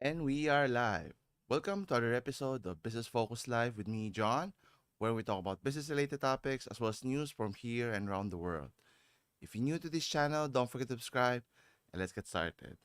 And we are live. Welcome to another episode of Business Focus Live with me, John, where we talk about business related topics as well as news from here and around the world. If you're new to this channel, don't forget to subscribe and let's get started.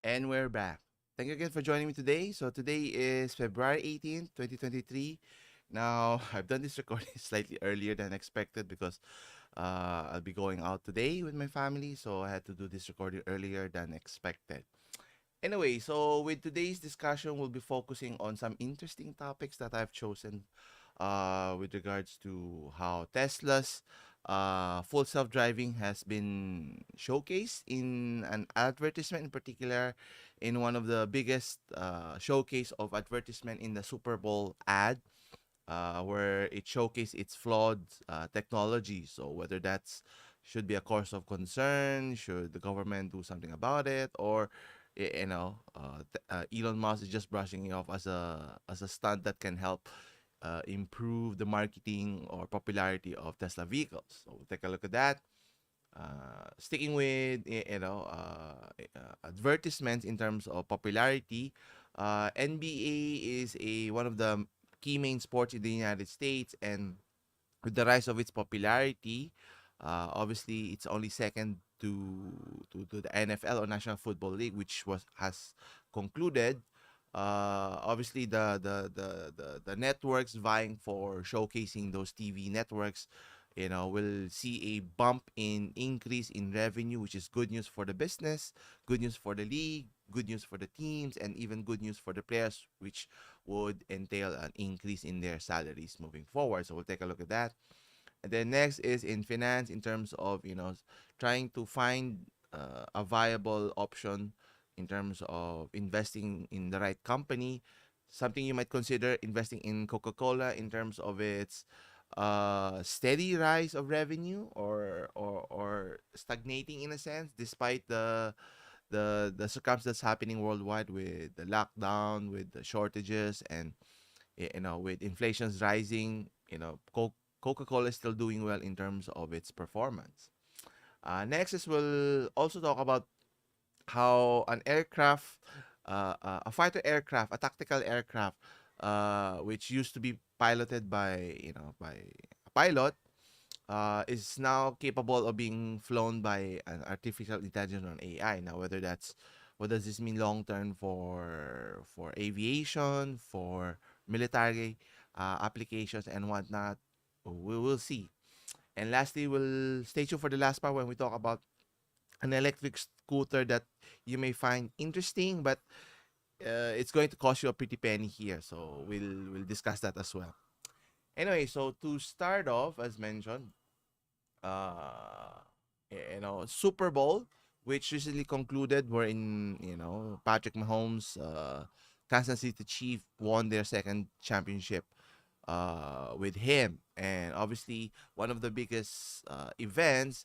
And we're back. Thank you again for joining me today. So today is February 18th, 2023. Now, I've done this recording slightly earlier than expected because I'll be going out today with my family, so I had to do this recording earlier than expected. Anyway, so with today's discussion, we'll be focusing on some interesting topics that I've chosen with regards to how Tesla's full self-driving has been showcased in an advertisement, in particular in one of the biggest showcase of advertisement in the Super Bowl ad, where it showcased its flawed technology. So whether that's should be a cause of concern, should the government do something about it, or Elon Musk is just brushing it off as a stunt that can help improve the marketing or popularity of Tesla vehicles. So we'll take a look at that. Sticking with advertisements in terms of popularity, NBA is a one of the key main sports in the United States, and with the rise of its popularity, obviously it's only second to the NFL or National Football League, which was has concluded. Obviously, the networks vying for showcasing those TV networks, will see a bump in increase in revenue, which is good news for the business, good news for the league, good news for the teams, and even good news for the players, which would entail an increase in their salaries moving forward. So we'll take a look at that. And then next is in finance, in terms of trying to find a viable option in terms of investing in the right company. Something you might consider investing in Coca-Cola in terms of its steady rise of revenue, or stagnating in a sense despite the circumstances happening worldwide with the lockdown, with the shortages, and with inflation's rising. Coca-Cola is still doing well in terms of its performance. Next is we'll also talk about how an aircraft, a fighter aircraft, a tactical aircraft, which used to be piloted by a pilot, is now capable of being flown by an artificial intelligence or an AI. Now, what does this mean long term for aviation, for military applications and whatnot? We will see. And lastly, we'll stay tuned for the last part when we talk about an electric scooter that you may find interesting, but it's going to cost you a pretty penny here. So we'll discuss that as well. Anyway, so to start off, as mentioned, uh, Super Bowl, which recently concluded, wherein Patrick Mahomes, Kansas City Chief, won their second championship with him, and obviously one of the biggest events.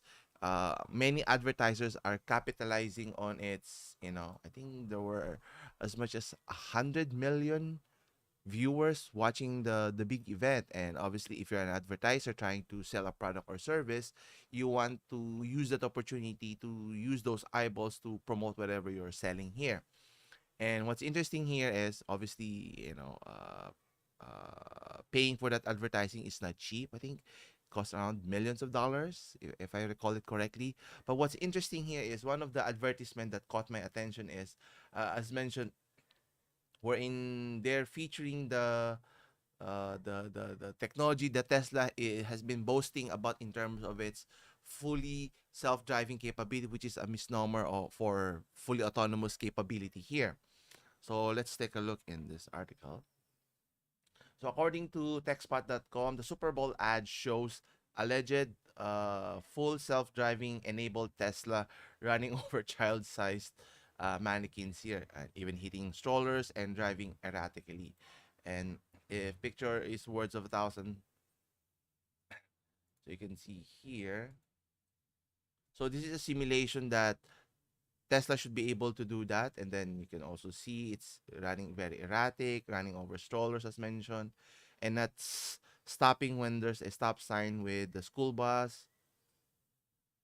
Many advertisers are capitalizing on its. I think there were as much as 100 million viewers watching the big event. And obviously, if you're an advertiser trying to sell a product or service, you want to use that opportunity to use those eyeballs to promote whatever you're selling here. And what's interesting here is obviously, paying for that advertising is not cheap. I think it costs around millions of dollars, if I recall it correctly. But what's interesting here is one of the advertisement that caught my attention is, as mentioned, wherein they're featuring the technology that Tesla has been boasting about in terms of its fully self-driving capability, which is a misnomer for fully autonomous capability here. So let's take a look in this article. So according to techspot.com, the Super Bowl ad shows alleged full self-driving enabled Tesla running over child-sized mannequins here, and even hitting strollers and driving erratically. And if picture is words of a thousand, so you can see here. So this is a simulation that Tesla should be able to do that. And then you can also see it's running very erratic, running over strollers as mentioned, and that's stopping when there's a stop sign with the school bus.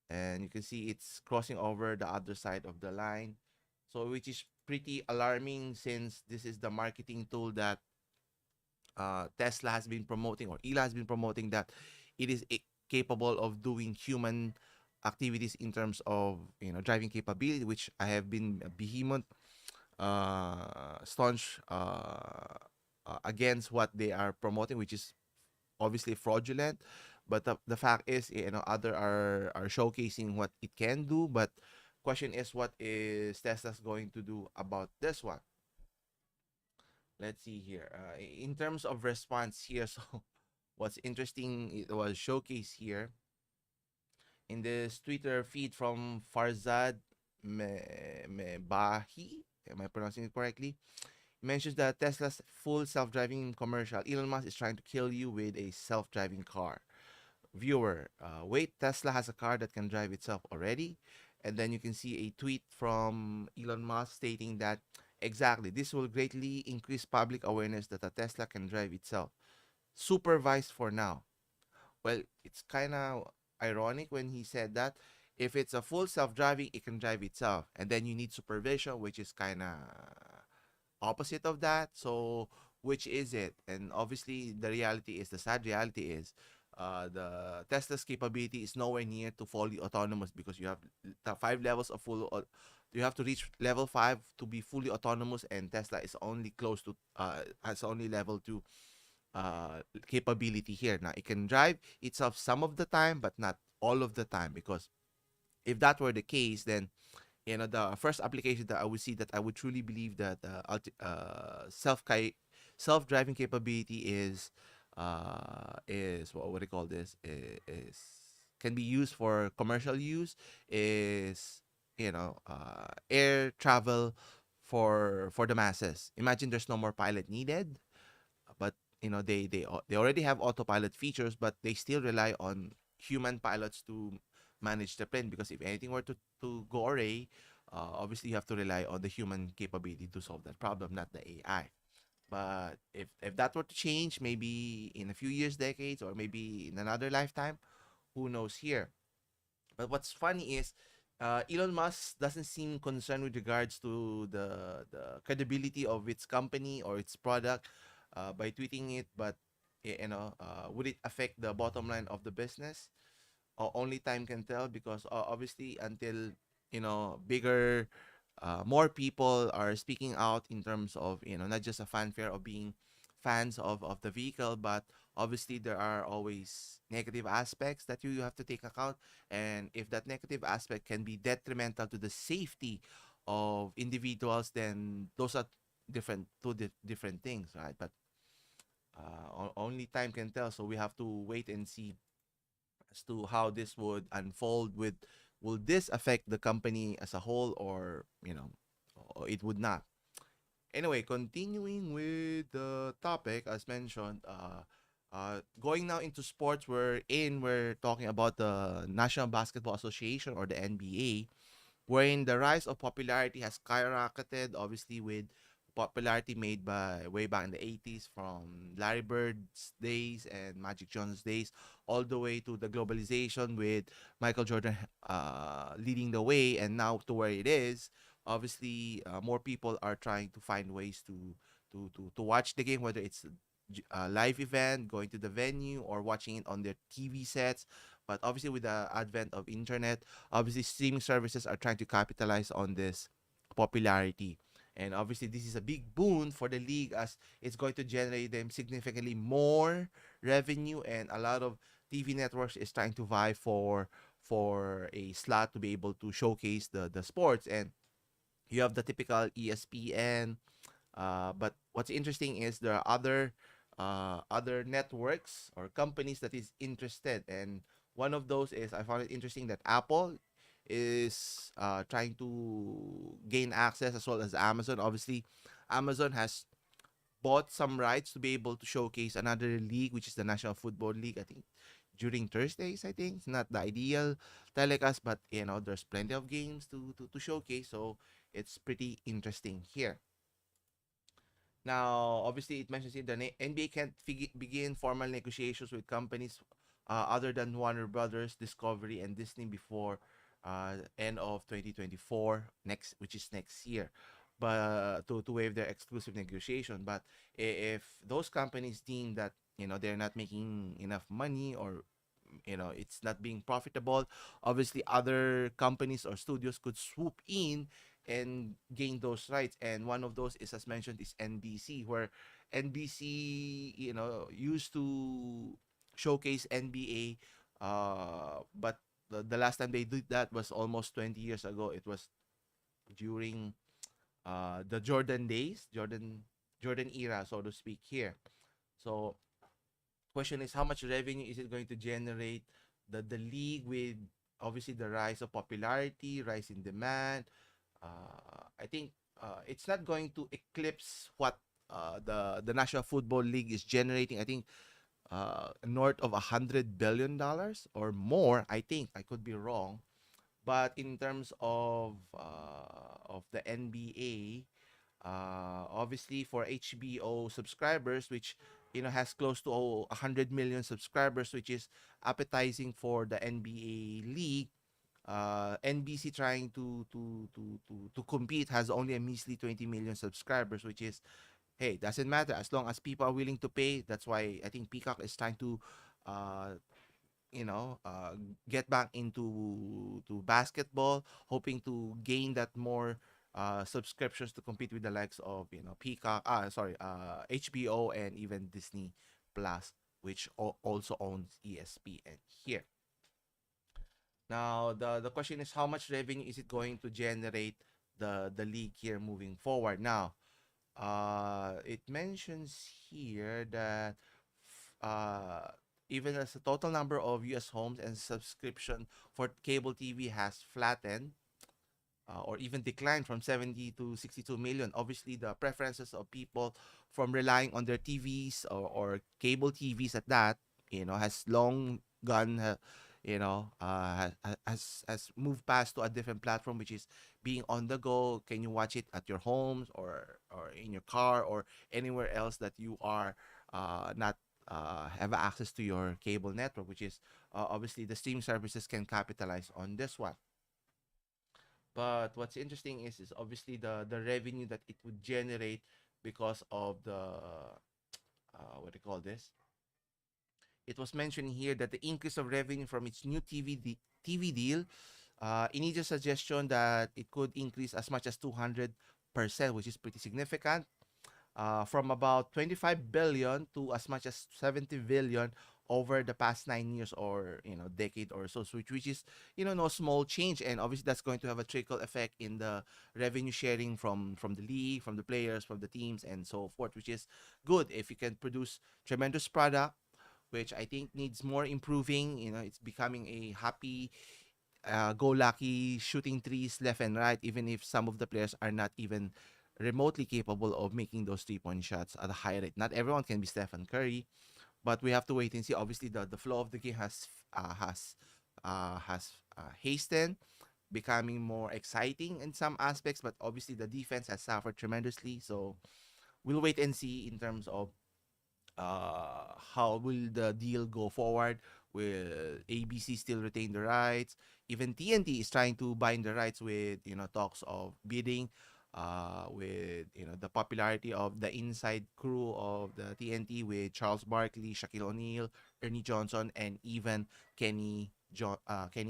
And you can see it's crossing over the other side of the line. So which is pretty alarming since this is the marketing tool that Tesla has been promoting, or Elon has been promoting, that it is capable of doing human activities in terms of driving capability, which I have been a behemoth staunch against what they are promoting, which is obviously fraudulent. But the fact is, other are showcasing what it can do. But question is, what is Tesla's going to do about this one? Let's see here. In terms of response here, so what's interesting, it was showcased here in this Twitter feed from Farzad Mebahi. Am I pronouncing it correctly? Mentions that Tesla's full self-driving commercial. Elon Musk is trying to kill you with a self-driving car. Viewer, wait, Tesla has a car that can drive itself already. And then you can see a tweet from Elon Musk stating that exactly this will greatly increase public awareness that a Tesla can drive itself. Supervised for now. Well, it's kind of ironic when he said that. If it's a full self-driving, it can drive itself, and then you need supervision, which is kind of opposite of that. So which is it? And obviously the reality is, the sad reality is, the Tesla's capability is nowhere near to fully autonomous, because you have the 5 levels of you have to reach level 5 to be fully autonomous, and Tesla is only close to has only level 2 capability here. Now it can drive itself some of the time, but not all of the time, because if that were the case, then the first application that I would see, that I would truly believe that self-driving capability is what do you call this, is can be used for commercial use, is air travel for the masses. Imagine there's no more pilot needed, but they already have autopilot features, but they still rely on human pilots to manage the plane, because if anything were to go awry, obviously you have to rely on the human capability to solve that problem, not the AI. But if that were to change, maybe in a few years, decades, or maybe in another lifetime, who knows here. But what's funny is, Elon Musk doesn't seem concerned with regards to the credibility of its company or its product by tweeting it. But would it affect the bottom line of the business? Only time can tell, because obviously until bigger, more people are speaking out in terms of not just a fanfare of being fans of the vehicle, but obviously there are always negative aspects that you have to take account. And if that negative aspect can be detrimental to the safety of individuals, then those are different things, right? But only time can tell, so we have to wait and see as to how this would unfold. With Will this affect the company as a whole, or or it would not? Anyway, continuing with the topic as mentioned, going now into sports, we're talking about the National Basketball Association, or the NBA, wherein the rise of popularity has skyrocketed, obviously with popularity made by way back in the 80s, from Larry Bird's days and Magic Johnson's days, all the way to the globalization with Michael Jordan leading the way, and now to where it is. Obviously, more people are trying to find ways to watch the game, whether it's a live event, going to the venue, or watching it on their TV sets. But obviously, with the advent of internet, obviously streaming services are trying to capitalize on this popularity. And obviously this is a big boon for the league, as it's going to generate them significantly more revenue, and a lot of TV networks is trying to vie for a slot to be able to showcase the sports. And you have the typical ESPN, but what's interesting is there are other networks or companies that is interested, and one of those is, I found it interesting that Apple is trying to gain access, as well as Amazon. Obviously, Amazon has bought some rights to be able to showcase another league, which is the National Football League. I think during Thursdays. I think it's not the ideal telecast, but there's plenty of games to showcase, so it's pretty interesting here. Now, obviously, it mentions here the NBA can't begin formal negotiations with companies other than Warner Brothers, Discovery, and Disney before end of 2024, which is next year, but to waive their exclusive negotiation. But if those companies deem that they're not making enough money, or it's not being profitable, obviously other companies or studios could swoop in and gain those rights. And one of those is, as mentioned, is NBC, where NBC used to showcase NBA, but the last time they did that was almost 20 years ago. It was during the Jordan days, Jordan era, so to speak here. So question is, how much revenue is it going to generate the league, with obviously the rise of popularity, rise in demand? I think it's not going to eclipse what the National Football League is generating. I think north of $100 billion or more. I think I could be wrong, but in terms of the NBA, obviously for HBO subscribers, which has close to 100 million subscribers, which is appetizing for the NBA league. NBC trying to compete has only a measly 20 million subscribers, which is, hey, doesn't matter as long as people are willing to pay. That's why I think Peacock is trying to uh, get back into basketball, hoping to gain that more subscriptions to compete with the likes of Peacock, HBO, and even Disney Plus, which also owns ESPN here. Now the question is, how much revenue is it going to generate the league here moving forward? Now, it mentions here that uh, even as the total number of U.S. homes and subscription for cable TV has flattened or even declined from 70 to 62 million. Obviously, the preferences of people from relying on their TVs or cable TVs at that, has long gone, has moved past to a different platform, which is being on the go. Can you watch it at your homes, or in your car, or anywhere else that you are not have access to your cable network, which is obviously the streaming services can capitalize on this one. But what's interesting is obviously the revenue that it would generate because of the what do you call this? It was mentioned here that the increase of revenue from its new TV deal, initial suggestion that it could increase as much as 200%, which is pretty significant, from about 25 billion to as much as 70 billion over the past 9 years, or decade or so, which is no small change. And obviously that's going to have a trickle effect in the revenue sharing from the league, from the players, from the teams, and so forth, which is good if you can produce tremendous product, which I think needs more improving. It's becoming a happy go lucky, shooting threes left and right, even if some of the players are not even remotely capable of making those 3-point shots at a high rate. Not everyone can be Stephen Curry, but we have to wait and see. Obviously, the flow of the game has hastened, becoming more exciting in some aspects, but obviously the defense has suffered tremendously. So we'll wait and see in terms of how will the deal go forward. Will ABC still retain the rights? Even TNT is trying to bind the rights with talks of bidding. With the popularity of the inside crew of the TNT, with Charles Barkley, Shaquille O'Neal, Ernie Johnson, and even Kenny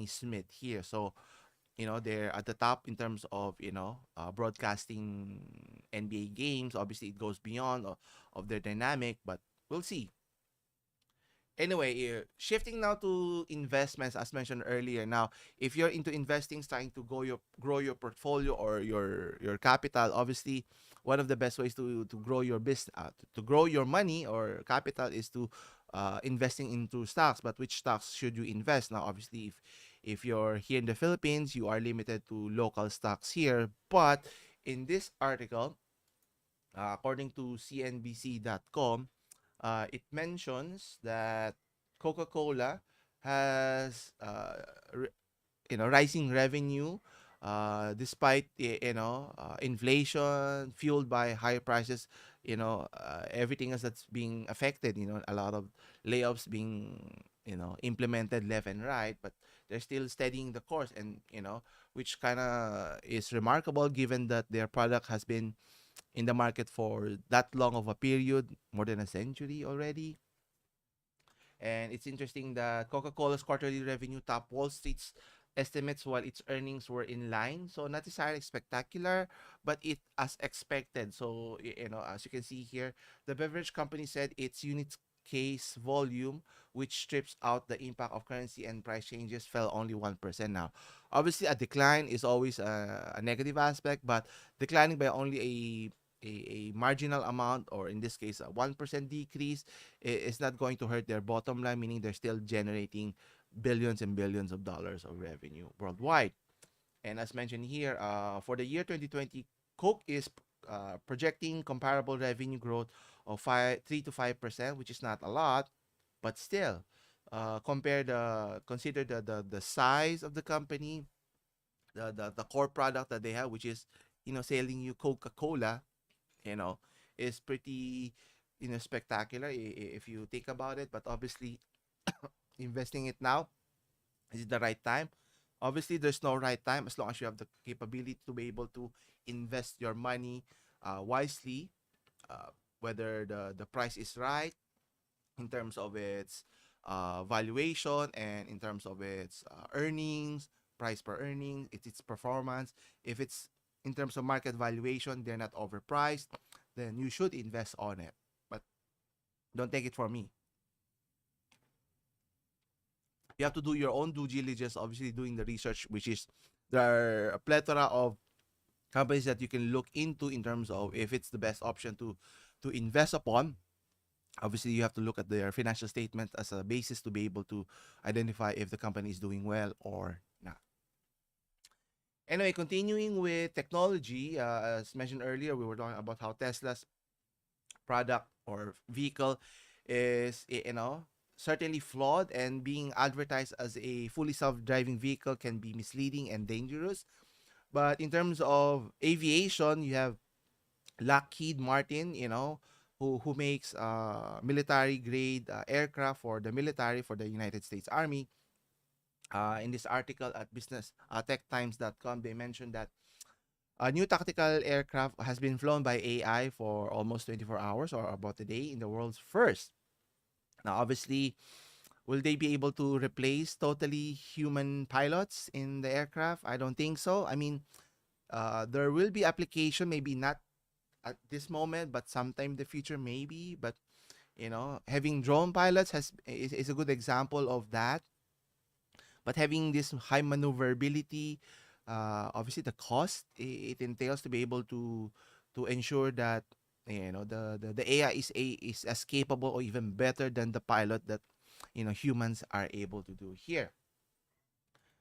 Smith here. So they're at the top in terms of broadcasting NBA games. Obviously it goes beyond of their dynamic, but we'll see. Anyway, shifting now to investments, as mentioned earlier. Now, if you're into investing, trying to grow your portfolio or your capital, obviously one of the best ways to grow your business, to grow your money or capital, is to investing into stocks. But which stocks should you invest? Now, obviously, if you're here in the Philippines, you are limited to local stocks here. But in this article, according to CNBC.com, it mentions that Coca-Cola has rising revenue despite inflation fueled by higher prices, everything else that's being affected, a lot of layoffs being implemented left and right, but they're still steadying the course, and which kind of is remarkable given that their product has been in the market for that long of a period, more than a century already. And it's interesting that Coca-Cola's quarterly revenue topped Wall Street's estimates while its earnings were in line. So not necessarily spectacular, but it as expected. So as you can see here, the beverage company said its unit case volume, which strips out the impact of currency and price changes, fell only 1% now. Obviously, a decline is always a negative aspect, but declining by only a marginal amount, or in this case a 1% decrease, is not going to hurt their bottom line, meaning they're still generating billions and billions of dollars of revenue worldwide. And as mentioned here, for the year 2020, Coke is projecting comparable revenue growth of 3 to 5%, which is not a lot, but still, consider the size of the company, the core product that they have, which is selling you Coca-Cola, you know, is pretty spectacular if you think about it. But obviously, investing it now is it the right time? Obviously, there's no right time as long as you have the capability to be able to invest your money wisely, uh, whether the price is right in terms of its valuation and in terms of its earnings, price per earning, its performance. If it's in terms of market valuation, they're not overpriced, then you should invest on it. But don't take it from me. You have to do your own due diligence, obviously doing the research, which is there are a plethora of companies that you can look into in terms of if it's the best option to invest upon. Obviously, you have to look at their financial statement as a basis to be able to identify if the company is doing well or not. Anyway, continuing with technology, as mentioned earlier, we were talking about how Tesla's product or vehicle is, certainly flawed, and being advertised as a fully self-driving vehicle can be misleading and dangerous. But in terms of aviation, you have Lockheed Martin, who makes military grade aircraft for the military, for the United States Army. In this article at business techtimes.com, they mentioned that a new tactical aircraft has been flown by AI for almost 24 hours, or about a day, in the world's first. Now, obviously, will they be able to replace totally human pilots in the aircraft? I don't think so. I mean, there will be application, maybe not at this moment, but sometime in the future, maybe. But having drone pilots is a good example of that. But having this high maneuverability, obviously the cost it entails to be able to ensure that the AI is as capable or even better than the pilot that humans are able to do here.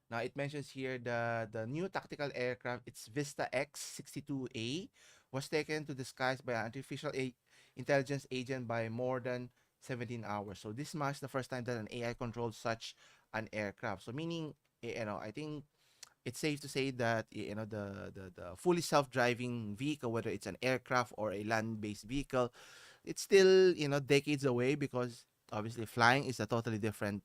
Now it mentions here the new tactical aircraft, it's Vista X-62A, was taken to the skies by an intelligence agent by more than 17 hours. So this marks the first time that an AI controls such an aircraft. So meaning, I think it's safe to say that the fully self-driving vehicle, whether it's an aircraft or a land-based vehicle, it's still decades away, because obviously flying is a totally different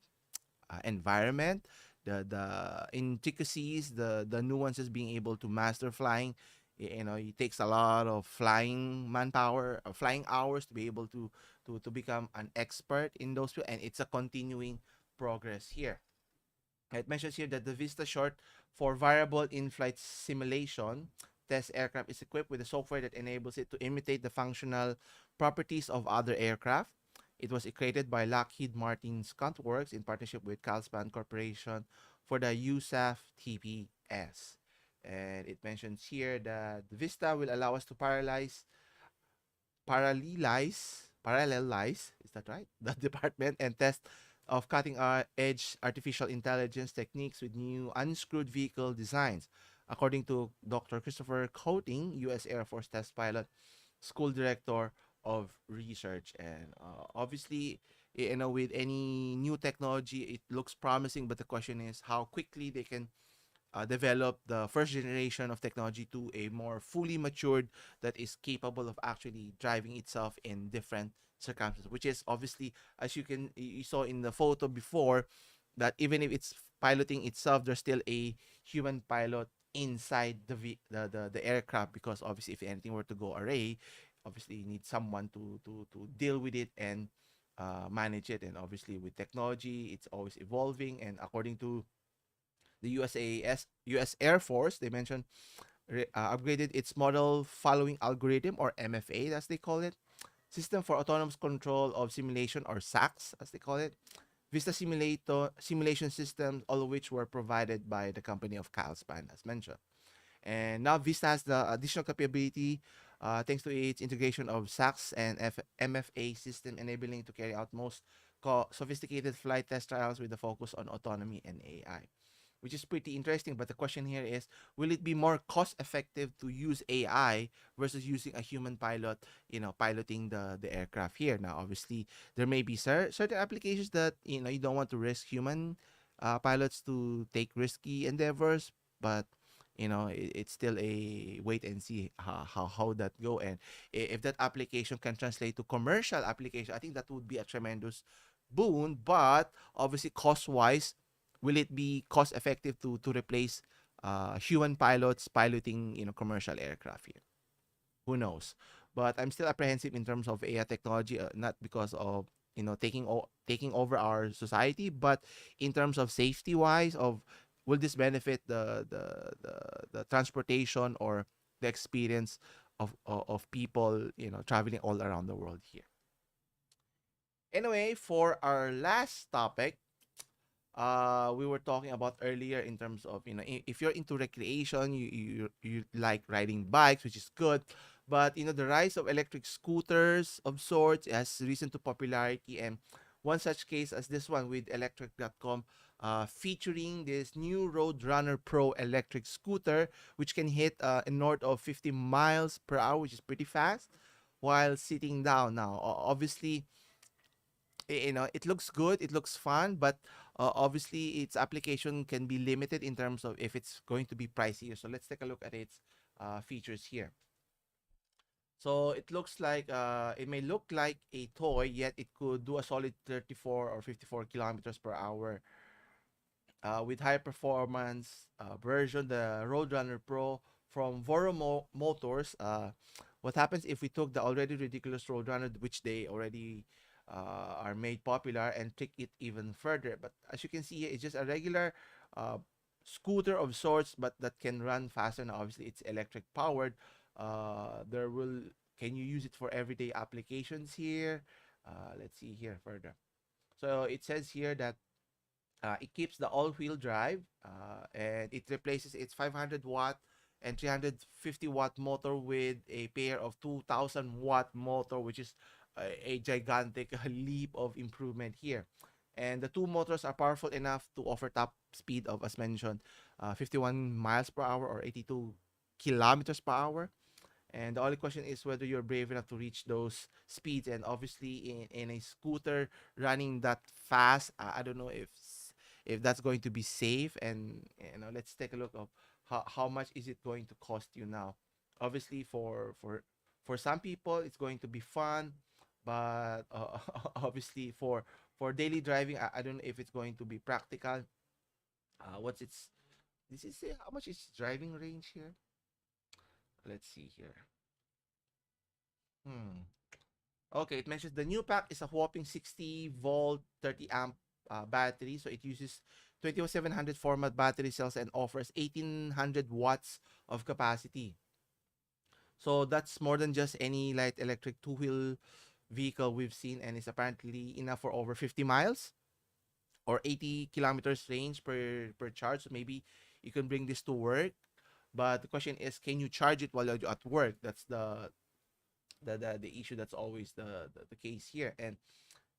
environment. The intricacies, the nuances, being able to master flying, it takes a lot of flying manpower, flying hours to be able to become an expert in those fields, and it's a continuing progress here. It mentions here that the Vista short for variable in-flight simulation test aircraft is equipped with a software that enables it to imitate the functional properties of other aircraft. It was created by Lockheed Martin Skunk Works in partnership with Calspan Corporation for the USAF TPS. And it mentions here that the Vista will allow us to parallelize, is that right? The department and test of cutting edge artificial intelligence techniques with new unscrewed vehicle designs, according to Dr. Christopher Coating, U.S. Air Force test pilot, school director of research. And obviously, with any new technology, it looks promising, but the question is how quickly they can develop the first generation of technology to a more fully matured that is capable of actually driving itself in different circumstances, which is obviously, as you saw in the photo before, that even if it's piloting itself, there's still a human pilot inside the aircraft, because obviously if anything were to go awry, obviously you need someone to deal with it and manage it. And obviously with technology, it's always evolving, and according to the US Air Force, they mentioned upgraded its model following algorithm, or MFA as they call it, system for autonomous control of simulation, or SACS as they call it, Vista simulation systems, all of which were provided by the company of Carlspan, as mentioned. And now Vista has the additional capability thanks to its integration of SACS and MFA system, enabling to carry out most sophisticated flight test trials with a focus on autonomy and AI, which is pretty interesting. But the question here is, will it be more cost effective to use AI versus using a human pilot, piloting the aircraft here? Now, obviously, there may be certain applications that, you don't want to risk human pilots to take risky endeavors, but it's still a wait and see how that go. And if that application can translate to commercial application, I think that would be a tremendous boon. But obviously, cost wise, will it be cost effective to replace human pilots piloting commercial aircraft here? Who knows? But I'm still apprehensive in terms of AI technology, not because of taking over our society, but in terms of safety wise, of will this benefit the transportation or the experience of people traveling all around the world here. Anyway, for our last topic, we were talking about earlier in terms of, if you're into recreation, you like riding bikes, which is good. But the rise of electric scooters of sorts has risen to popularity, and one such case as this one with electric.com, featuring this new Roadrunner Pro electric scooter, which can hit a north of 50 miles per hour, which is pretty fast, while sitting down. Now, obviously, it looks good, it looks fun, but obviously its application can be limited in terms of if it's going to be pricier. So let's take a look at its features here. So it may look like a toy, yet it could do a solid 34 or 54 kilometers per hour with high performance version, the Roadrunner Pro from Motors. What happens if we took the already ridiculous Roadrunner, which they already are made popular, and take it even further? But as you can see here, it's just a regular scooter of sorts, but that can run faster. Now, obviously, it's electric powered. There will Can you use it for everyday applications here? Let's see here further. So it says here that it keeps the all-wheel drive, and it replaces its 500-watt and 350-watt motor with a pair of 2,000-watt motor, which is a gigantic leap of improvement here. And the two motors are powerful enough to offer top speed of, as mentioned, 51 miles per hour or 82 kilometers per hour. And the only question is whether you're brave enough to reach those speeds. And obviously, in a scooter running that fast, I don't know if that's going to be safe. And let's take a look of how much is it going to cost you now. Obviously, for some people, it's going to be fun, but obviously for daily driving, I don't know if it's going to be practical. What's its This is how much is driving range here? Let's see here. Hmm. Okay, it mentions the new pack is a whopping 60-volt, 30 amp battery. So it uses 21700 format battery cells and offers 1800 watts of capacity. So that's more than just any light electric two-wheel vehicle we've seen, and it's apparently enough for over 50 miles or 80 kilometers range per charge. So maybe you can bring this to work. But the question is, can you charge it while you're at work? That's the issue. That's always the case here. And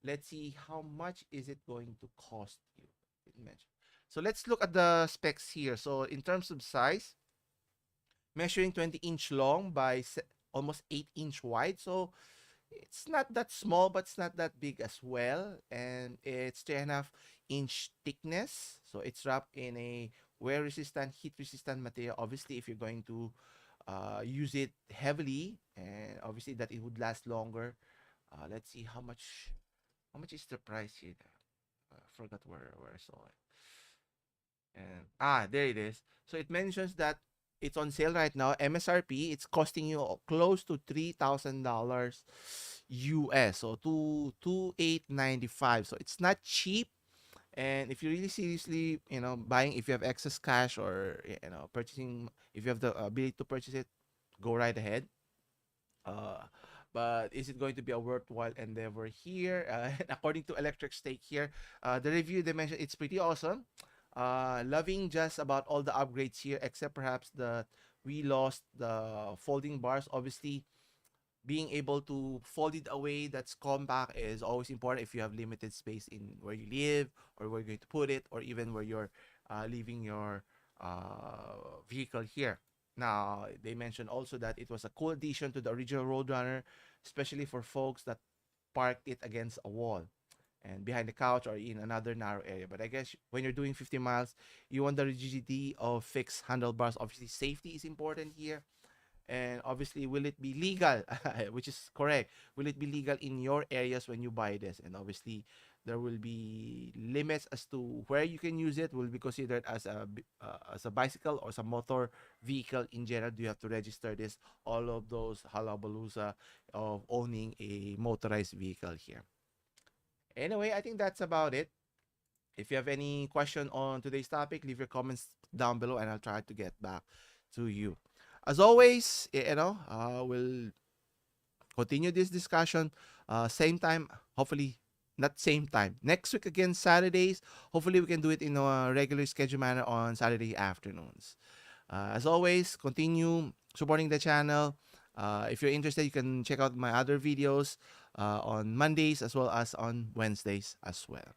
let's see how much is it going to cost you. So let's look at the specs here. So in terms of size, measuring 20-inch long by almost 8-inch wide. So It's not that small, but it's not that big as well. And it's 3.5-inch thickness. So it's wrapped in a wear resistant, heat resistant material. Obviously, if you're going to use it heavily, and obviously that it would last longer. Let's see how much is the price here. Forgot where I saw it. And there it is. So it mentions that it's on sale right now. MSRP, it's costing you close to $3,000 US. So two eight 95. So it's not cheap. And if you really seriously, buying, if you have excess cash, or purchasing, if you have the ability to purchase it, go right ahead. Uh, but is it going to be a worthwhile endeavor here? According to Electric Stake here, the review they mentioned, it's pretty awesome. Loving just about all the upgrades here, except perhaps that we lost the folding bars. Obviously, being able to fold it away that's compact is always important if you have limited space in where you live, or where you're going to put it, or even where you're leaving your vehicle here. Now, they mentioned also that it was a cool addition to the original Roadrunner, especially for folks that parked it against a wall and behind the couch or in another narrow area. But I guess when you're doing 50 miles, you want the rigidity of fixed handlebars. Obviously, safety is important here. And obviously, will it be legal? Which is correct. Will it be legal in your areas when you buy this? And obviously, there will be limits as to where you can use it. Will be considered as a bicycle or as a motor vehicle in general. Do you have to register this? All of those halabalusa of owning a motorized vehicle here. Anyway, I think that's about it. If you have any question on today's topic, leave your comments down below, and I'll try to get back to you. As always, we'll continue this discussion. Same time, hopefully, not same time. Next week again, Saturdays. Hopefully, we can do it in a regular schedule manner on Saturday afternoons. As always, continue supporting the channel. If you're interested, you can check out my other videos on Mondays as well as on Wednesdays as well.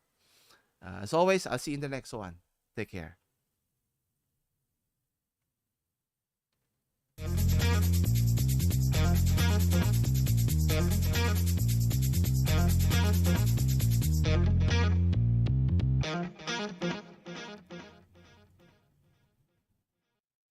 As always, I'll see you in the next one. Take care.